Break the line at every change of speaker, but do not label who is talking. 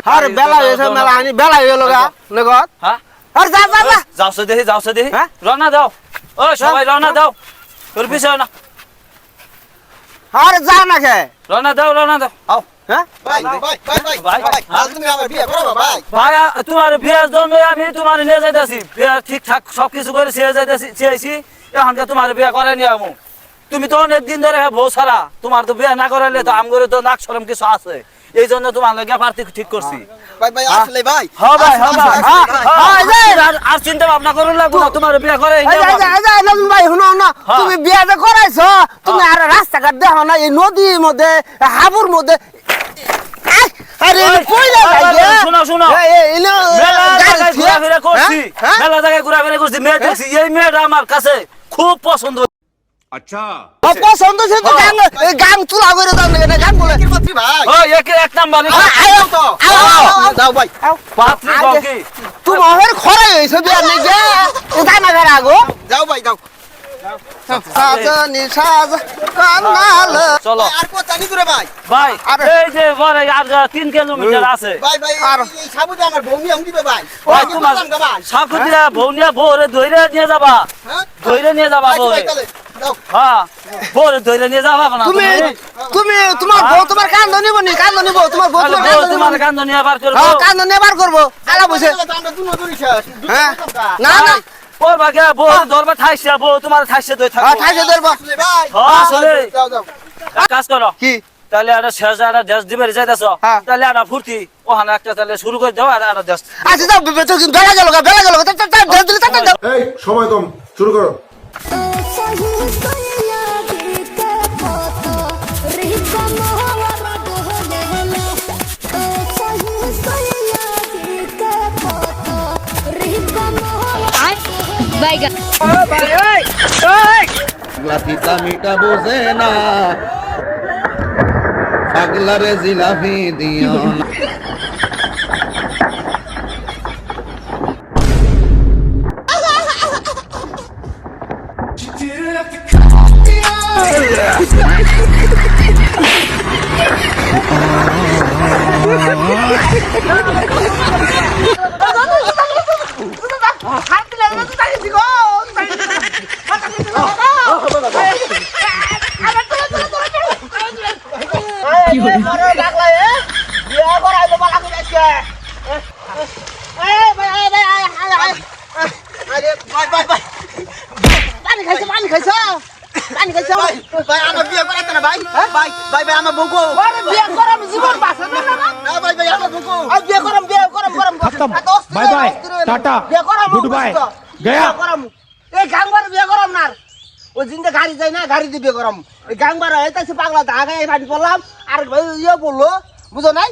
আরে বেলা হয়েছে মেলা আনি বেলা হয়ে গেল গা নগদ
হ্যাঁ
আরে যা যা যা
যাওছে দেখি
হ্যাঁ?
রওনা দাও ও সবাই রওনা দাও তোর পিছনে না
আরে যা না খে
রওনা দাও আও
হ্যাঁ
ভাই তুমি আমার বিয়ে করো ভাই
ভাই তোমার বিয়ের জন্য আমি তোমার নিয়ে যাইতেছি বিয়ে ঠিকঠাক সবকিছু করে চেয়েছি এখনকে তোমার বিয়ে করে নিয়ে আমু তুমি তো অনেক দিন ধরে বউ ছাড়া তোমার তো বিয়ে না করাইলে তো আমগরে তো নাক শরম কিছু আছে এই জন্য তোমার লাগে পার্টি ঠিক করছি
ভাই আসলে ভাই
হ্যাঁ ভাই আর চিন্তা ভাবনা করুন লাগবো না তোমার বিয়ে করে
ভাই শুনো না তুমি বিয়ে যে করাইছো তুমি আর রাস্তাঘাট দেখো না এই নদীর মধ্যে হাবুর মধ্যে আরে কইলা
শোনো মেলা জায়গায় ঘোরাফেরা করছি মেয়ে দেখছি এই মেয়েটা আমার কাছে খুব পছন্দ
अच्छा
পছন্দ সে তো গান চুলা করে দাও না গান বলে
ভাই
ও এক নাম্বার
আয়ো তো দাও ভাই
পাত্রী কি
তুমি আমার খরাই হইছো বিয়ার নাই গে উঠা না ঘর আগো
যাও ভাই দাও
সাজনি সাজ কানাল
চলো
আর কত জানি করে ভাই
ভাই এই যে বড় আর 3 কিলোমিটার আছে
ভাই আর এই সাবুতে আমার বউনি আম দিবে ভাই
ভাই তোমার সাকুদিরা বউনিয়া বউরে ধইরে নিয়ে যাবা
হ্যাঁ
ধইরে নিয়ে যাবা বউরে
দাও
হ্যাঁ বউরে ধইরে নিয়ে যাবা না
তুমি তুমি তোমার বউ তোমার কান্দ নিব নি কান্দ নিব তোমার বউ
তোমার কান্দ নিয়ে বার করব
হ্যাঁ কান্দ নিয়ে বার করব আলা বসে
আমরা দুনো দূরি শেষ
হ্যাঁ না না
ওর বাগে বউ ধরবা ঠাইছে বউ তোমার ঠাইছে দই থাকো
ঠাইছে ধরবো
ভাই
হ্যাঁ চলে
দাও দাও
কাজ করো
কি
তাহলে একটা শেষ একটা দেশ দিবে যাইতেছ
হ্যাঁ।
তাহলে একটা ফুর্তি ওখানে একটা তাহলে শুরু করে দাও আর একটা দেশ
আচ্ছা দাও তো কিন্তু বেলা গেল দাও
এই সময় কম শুরু করো
পিতা মিটা বোঝে না পাগলারে জিলাপি দিও না
ভাই আমার বিয়ে করাতে না ভাই ভাই আমার বউকো
বিয়ে করাম জীবন বাঁচে না
না ভাই আমার বউকো
বিয়ে করাম
बाय बाय टाटा
বিয়ে করাম
गुड बाय गया
করাম এই গাংবার বিয়ে করাম না ওই জিন্দে গাড়ি যায় না গাড়ি দিয়ে বিয়ে করাম এই গাংবার হইতাছে পাগলা ধাগায় পানি পড়লাম আর ইয়ে বললো বুঝো নাই